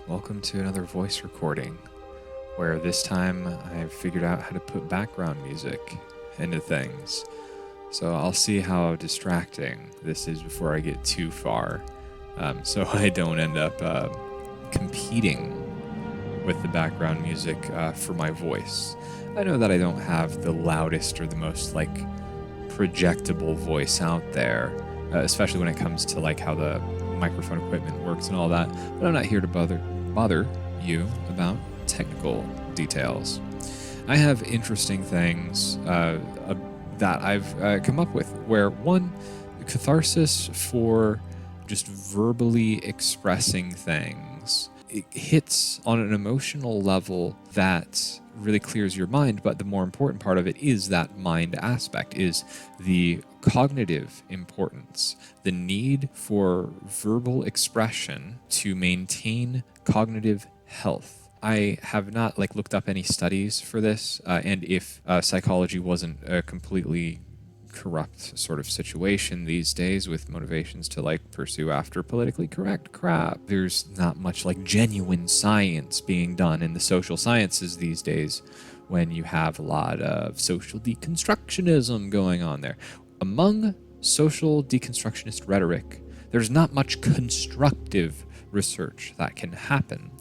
Welcome to another voice recording, where this time I've figured out how to put background music into things. So I'll see how distracting this is before I get too far, so I don't end up competing with the background music for my voice. I know that I don't have the loudest or the most projectable voice out there, especially when it comes to how the microphone equipment works and all that, but I'm not here to bother you about technical details. I have interesting things that I've come up with, where one, catharsis for just verbally expressing things. It hits on an emotional level that really clears your mind, but the more important part of it is that mind aspect, is the cognitive importance, the need for verbal expression to maintain cognitive health. I have not looked up any studies for this, and if psychology wasn't a completely corrupt sort of situation these days with motivations to pursue after politically correct crap, there's not much genuine science being done in the social sciences these days, when you have a lot of social deconstructionism going on there. Among social deconstructionist rhetoric, there's not much constructive research that can happen.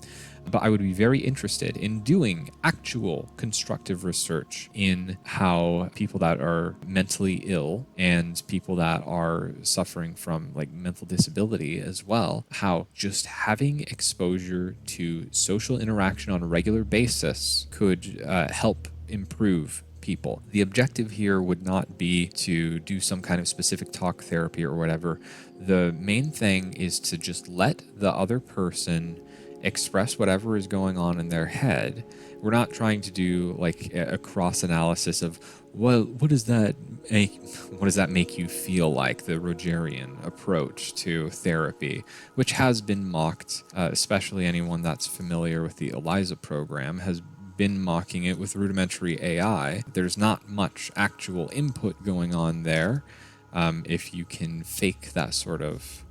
But I would be very interested in doing actual constructive research in how people that are mentally ill and people that are suffering from mental disability as well, how just having exposure to social interaction on a regular basis could help improve people. The objective here would not be to do some kind of specific talk therapy or whatever. The main thing is to just let the other person express whatever is going on in their head. We're not trying to do a cross analysis of, well, what does that make you feel like, the Rogerian approach to therapy, which has been mocked, especially anyone that's familiar with the ELIZA program has been mocking it with rudimentary AI. There's not much actual input going on there. If you can fake that sort of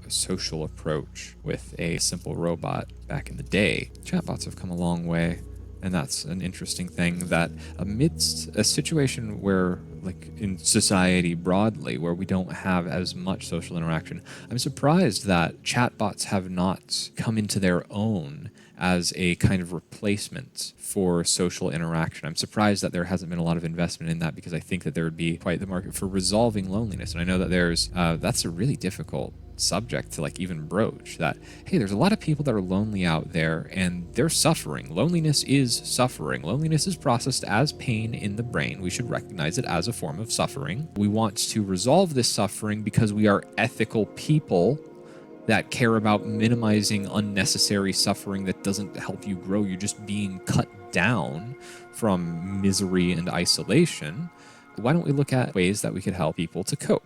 social approach with a simple robot back in the day. Chatbots have come a long way, and that's an interesting thing, that amidst a situation where, in society broadly, where we don't have as much social interaction, I'm surprised that chatbots have not come into their own as a kind of replacement for social interaction. I'm surprised that there hasn't been a lot of investment in that, because I think that there would be quite the market for resolving loneliness. And I know that that's a really difficult subject to even broach, that hey, there's a lot of people that are lonely out there and they're suffering. Loneliness is suffering. Loneliness is processed as pain in the brain. We should recognize it as a form of suffering. We want to resolve this suffering because we are ethical people that care about minimizing unnecessary suffering that doesn't help you grow. You're just being cut down from misery and isolation. Why don't we look at ways that we could help people to cope?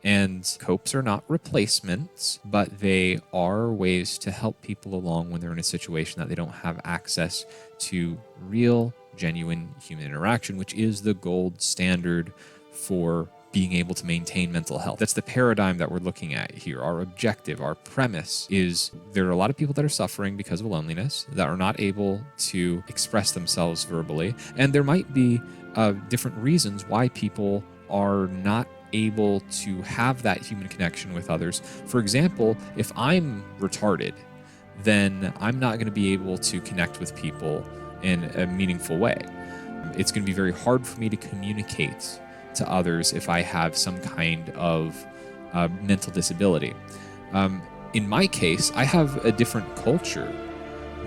And copes are not replacements, but they are ways to help people along when they're in a situation that they don't have access to real, genuine human interaction, which is the gold standard for being able to maintain mental health. That's the paradigm that we're looking at here. Our objective, our premise is there are a lot of people that are suffering because of loneliness, that are not able to express themselves verbally, and there might be different reasons why people are not able to have that human connection with others. For example, if I'm retarded, then I'm not going to be able to connect with people in a meaningful way. It's going to be very hard for me to communicate to others if I have some kind of mental disability. In my case, I have a different culture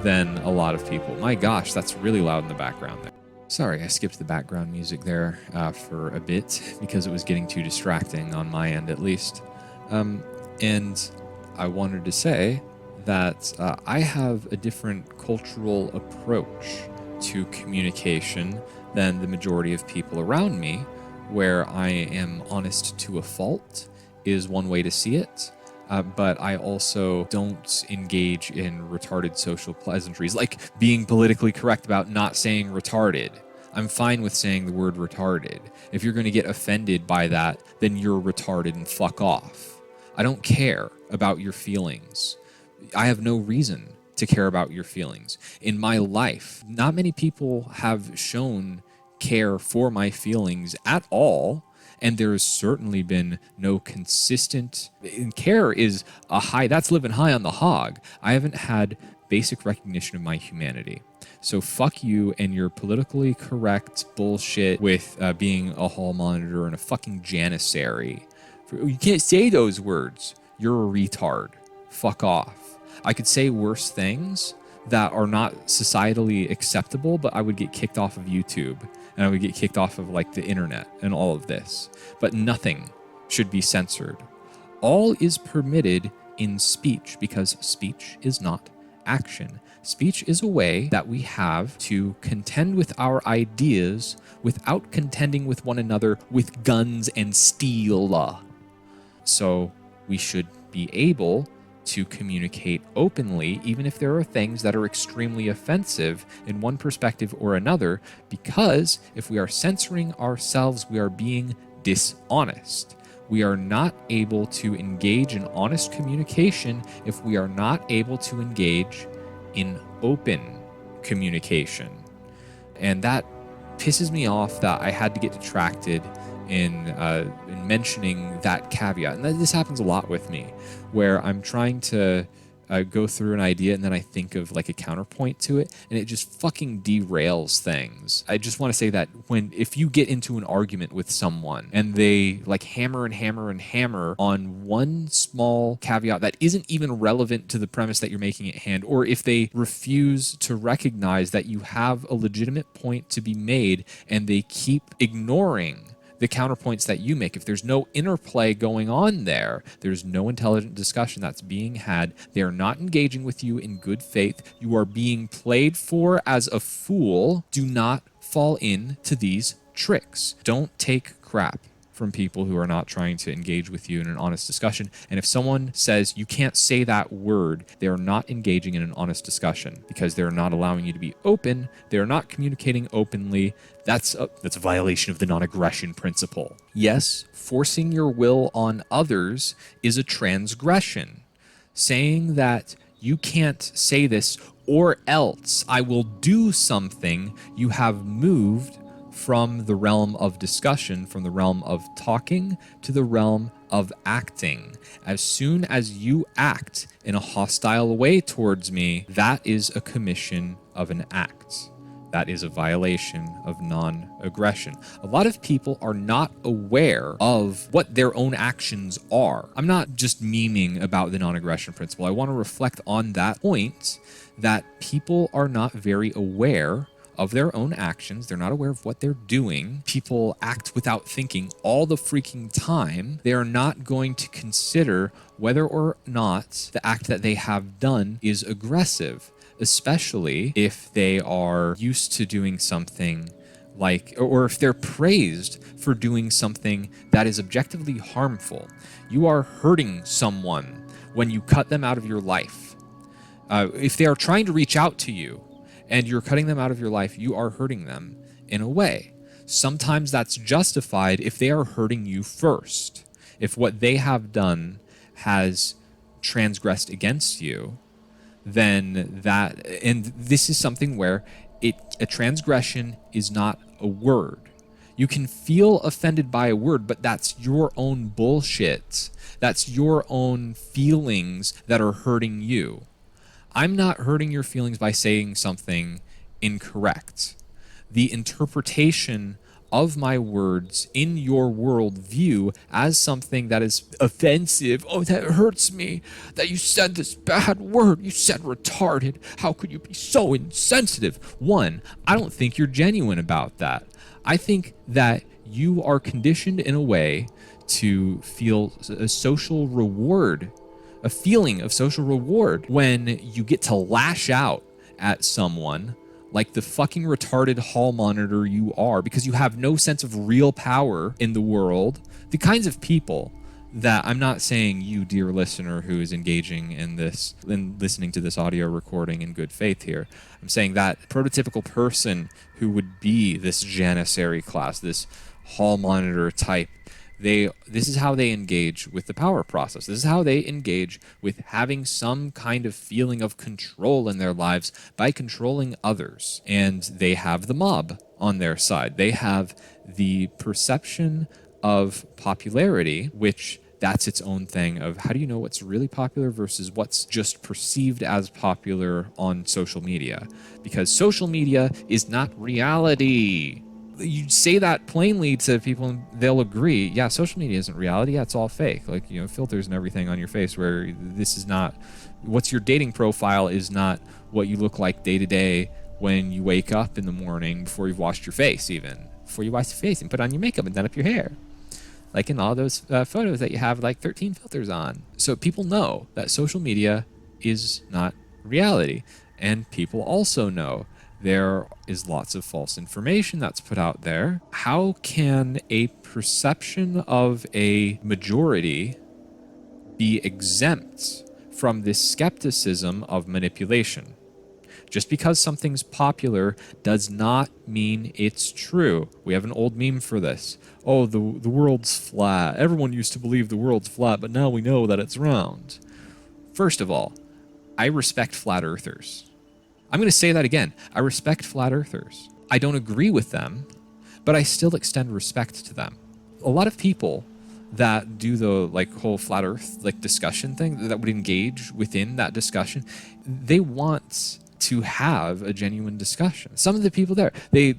than a lot of people. My gosh, that's really loud in the background there. Sorry, I skipped the background music there for a bit because it was getting too distracting on my end, at least. And I wanted to say that I have a different cultural approach to communication than the majority of people around me, where I am honest to a fault is one way to see it. But I also don't engage in retarded social pleasantries, like being politically correct about not saying retarded. I'm fine with saying the word retarded. If you're going to get offended by that, then you're retarded and fuck off. I don't care about your feelings. I have no reason to care about your feelings. In my life, not many people have shown care for my feelings at all. And there has certainly been no consistent, and care is a high, that's living high on the hog. I haven't had basic recognition of my humanity. So fuck you and your politically correct bullshit with being a hall monitor and a fucking janissary. You can't say those words. You're a retard. Fuck off. I could say worse things that are not societally acceptable, but I would get kicked off of YouTube and I would get kicked off of like the internet and all of this. But nothing should be censored. All is permitted in speech because speech is not action. Speech is a way that we have to contend with our ideas without contending with one another with guns and steel. So we should be able to communicate openly, even if there are things that are extremely offensive in one perspective or another, because if we are censoring ourselves, we are being dishonest. We are not able to engage in honest communication if we are not able to engage in open communication. And that pisses me off that I had to get detracted in mentioning that caveat. And this happens a lot with me, where I'm trying to go through an idea and then I think of like a counterpoint to it and it just fucking derails things. I just want to say that if you get into an argument with someone and they like hammer and hammer and hammer on one small caveat that isn't even relevant to the premise that you're making at hand, or if they refuse to recognize that you have a legitimate point to be made and they keep ignoring the counterpoints that you make, if there's no interplay going on there, there's no intelligent discussion that's being had. They're not engaging with you in good faith. You are being played for as a fool. Do not fall into these tricks. Don't take crap from people who are not trying to engage with you in an honest discussion. And if someone says you can't say that word, they're not engaging in an honest discussion because they're not allowing you to be open. They're not communicating openly. That's a violation of the non-aggression principle. Yes, forcing your will on others is a transgression. Saying that you can't say this or else I will do something, you have moved from the realm of discussion, from the realm of talking to the realm of acting. As soon as you act in a hostile way towards me, that is a commission of an act. That is a violation of non-aggression. A lot of people are not aware of what their own actions are. I'm not just memeing about the non-aggression principle. I want to reflect on that point that people are not very aware of their own actions. They're not aware of what they're doing. People act without thinking all the freaking time. They are not going to consider whether or not the act that they have done is aggressive, especially if they are used to doing something like, or if they're praised for doing something that is objectively harmful. You are hurting someone when you cut them out of your life. If they are trying to reach out to you, and you're cutting them out of your life, you are hurting them in a way. Sometimes that's justified if they are hurting you first. If what they have done has transgressed against you, then that, and this is something where a transgression is not a word. You can feel offended by a word, but that's your own bullshit. That's your own feelings that are hurting you. I'm not hurting your feelings by saying something incorrect. The interpretation of my words in your worldview as something that is offensive. Oh, that hurts me that you said this bad word. You said retarded. How could you be so insensitive? One, I don't think you're genuine about that. I think that you are conditioned in a way to feel a social reward, a feeling of social reward when you get to lash out at someone like the fucking retarded hall monitor you are, because you have no sense of real power in the world. The kinds of people that, I'm not saying you, dear listener, who is engaging in this and listening to this audio recording in good faith here, I'm saying that prototypical person who would be this janissary class, this hall monitor type, This is how they engage with the power process. This is how they engage with having some kind of feeling of control in their lives by controlling others. And they have the mob on their side. They have the perception of popularity, which that's its own thing of how do you know what's really popular versus what's just perceived as popular on social media? Because social media is not reality. You say that plainly to people and they'll agree. Yeah, social media isn't reality. Yeah, it's all fake. Like, you know, filters and everything on your face where this is not, what's your dating profile is not what you look like day to day when you wake up in the morning before you've washed your face even. Before you wash your face and put on your makeup and done up your hair. Like in all those photos that you have like 13 filters on. So people know that social media is not reality. And people also know there is lots of false information that's put out there. How can a perception of a majority be exempt from this skepticism of manipulation? Just because something's popular does not mean it's true. We have an old meme for this. Oh, the world's flat. Everyone used to believe the world's flat, but now we know that it's round. First of all, I respect flat earthers. I'm going to say that again. I respect flat earthers. I don't agree with them, but I still extend respect to them. A lot of people that do the like whole flat earth like discussion thing, that would engage within that discussion, they want to have a genuine discussion. Some of the people there, they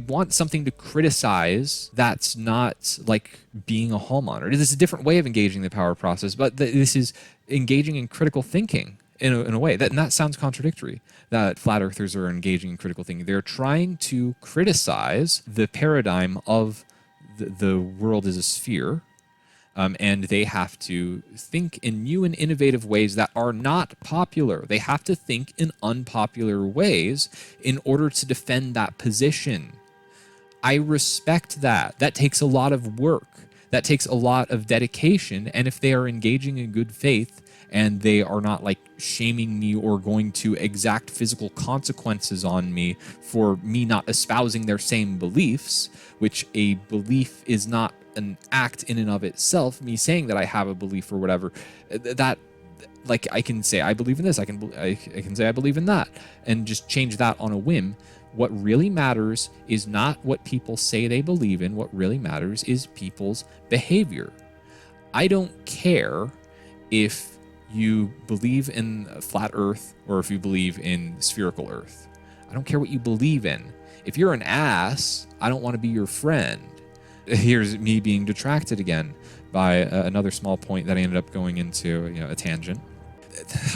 want something to criticize that's not like being a hall monitor. This is a different way of engaging the power process, but this is engaging in critical thinking in a way. And that sounds contradictory, that flat earthers are engaging in critical thinking. They're trying to criticize the paradigm of the world as a sphere, and they have to think in new and innovative ways that are not popular. They have to think in unpopular ways in order to defend that position. I respect that. That takes a lot of work. That takes a lot of dedication. And if they are engaging in good faith and they are not like shaming me or going to exact physical consequences on me for me not espousing their same beliefs, which a belief is not an act in and of itself, me saying that I have a belief or whatever, that like I can say I believe in this, I can say I believe in that, and just change that on a whim. What really matters is not what people say they believe in. What really matters is people's behavior. I don't care if you believe in flat earth or if you believe in spherical earth. I don't care what you believe in. If you're an ass, I don't want to be your friend. Here's me being detracted again by another small point that I ended up going into, a tangent.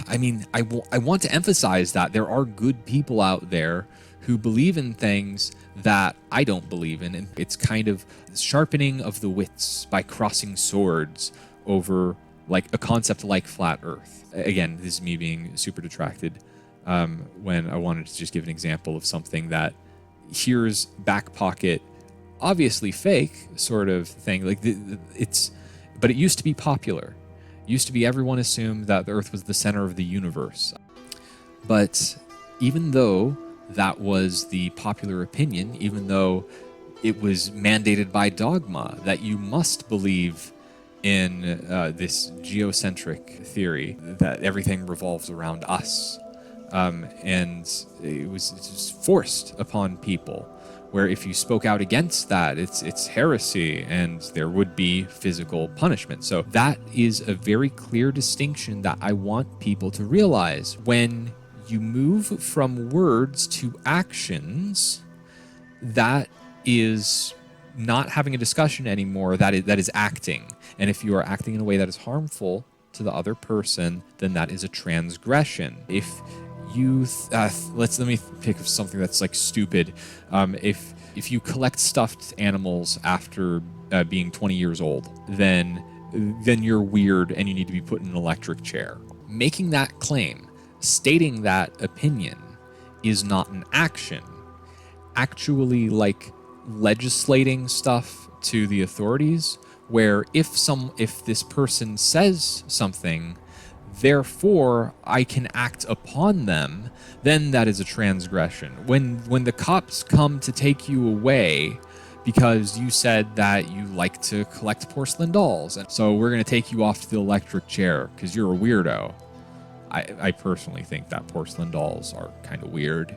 I mean, I want to emphasize that there are good people out there who believe in things that I don't believe in. And it's kind of sharpening of the wits by crossing swords over like a concept like flat earth. Again, this is me being super detracted when I wanted to just give an example of something that here's back pocket, obviously fake sort of thing. Like but it used to be popular. It used to be everyone assumed that the earth was the center of the universe. But even though that was the popular opinion, even though it was mandated by dogma that you must believe in this geocentric theory that everything revolves around us, and it was just forced upon people, where if you spoke out against that, it's heresy and there would be physical punishment. So that is a very clear distinction that I want people to realize. When you move from words to actions, that is not having a discussion anymore, that is acting. And if you are acting in a way that is harmful to the other person, then that is a transgression. If you let me pick something that's like stupid. If you collect stuffed animals after being 20 years old, then you're weird and you need to be put in an electric chair. Making that claim, stating that opinion, is not an action. Actually, like legislating stuff to the authorities, where if this person says something, therefore I can act upon them, then that is a transgression. When the cops come to take you away because you said that you like to collect porcelain dolls. And so we're going to take you off to the electric chair because you're a weirdo. I personally think that porcelain dolls are kind of weird,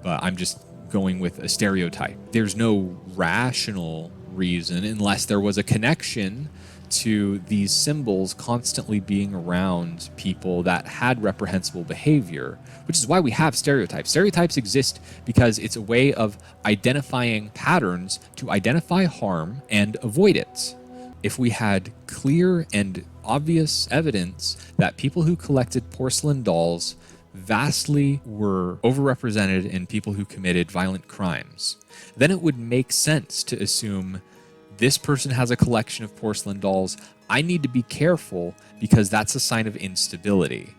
but I'm just going with a stereotype. There's no rational reason unless there was a connection to these symbols constantly being around people that had reprehensible behavior, which is why we have stereotypes. Stereotypes exist because it's a way of identifying patterns to identify harm and avoid it. If we had clear and obvious evidence that people who collected porcelain dolls vastly were overrepresented in people who committed violent crimes, then it would make sense to assume this person has a collection of porcelain dolls. I need to be careful because that's a sign of instability.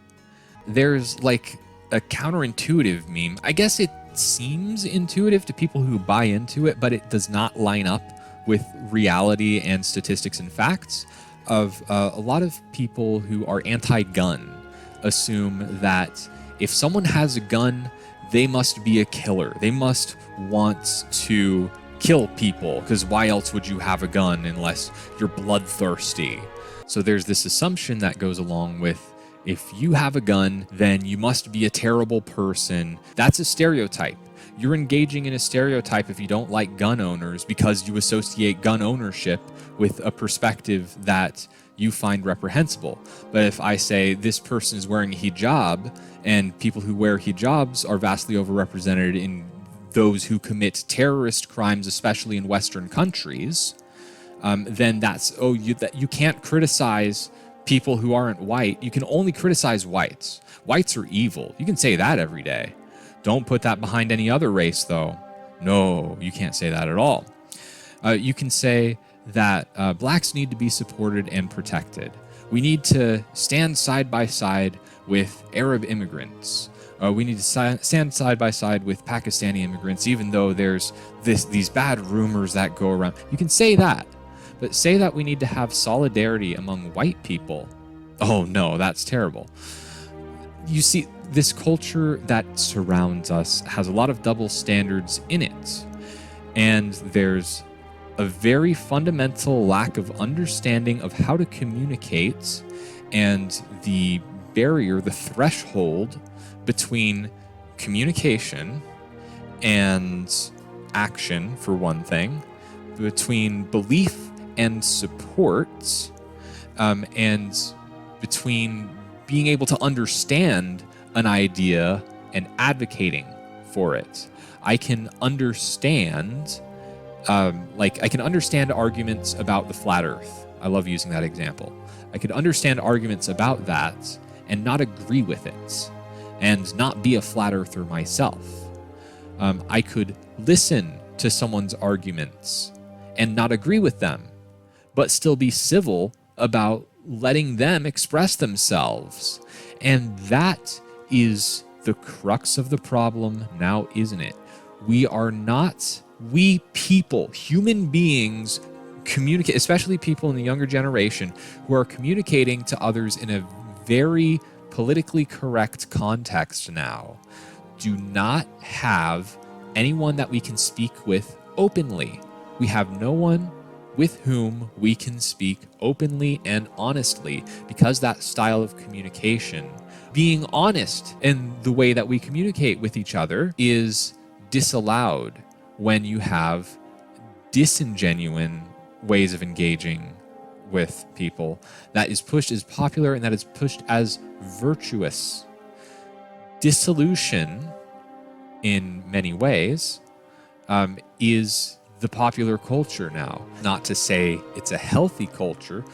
There's like a counterintuitive meme. I guess it seems intuitive to people who buy into it, but it does not line up with reality and statistics and facts of a lot of people who are anti-gun assume that if someone has a gun, they must be a killer. They must want to kill people, because why else would you have a gun unless you're bloodthirsty? So there's this assumption that goes along with, if you have a gun, then you must be a terrible person. That's a stereotype. You're engaging in a stereotype if you don't like gun owners because you associate gun ownership with a perspective that you find reprehensible. But if I say this person is wearing a hijab and people who wear hijabs are vastly overrepresented in those who commit terrorist crimes, especially in Western countries, then that's, you can't criticize people who aren't white. You can only criticize whites. Whites are evil. You can say that every day. Don't put that behind any other race, though. No, you can't say that at all. You can say that blacks need to be supported and protected. We need to stand side by side with Arab immigrants. We need to stand side by side with Pakistani immigrants, even though there's these bad rumors that go around. You can say that, but say that we need to have solidarity among white people. Oh no, that's terrible. You see, this culture that surrounds us has a lot of double standards in it, and there's a very fundamental lack of understanding of how to communicate and the barrier, the threshold between communication and action, for one thing, between belief and support, and between being able to understand an idea and advocating for it. I can understand, I can understand arguments about the flat earth. I love using that example. I could understand arguments about that and not agree with it, and not be a flat earther myself. I could listen to someone's arguments and not agree with them, but still be civil about letting them express themselves. And that is the crux of the problem now, isn't it? We people, human beings, communicate, especially people in the younger generation who are communicating to others in a very politically correct context now, do not have anyone that we can speak with openly. We have no one with whom we can speak openly and honestly, because that style of communication, being honest in the way that we communicate with each other, is disallowed when you have disingenuous ways of engaging with people that is pushed as popular and that is pushed as virtuous. Dissolution, in many ways, is the popular culture now. Not to say it's a healthy culture.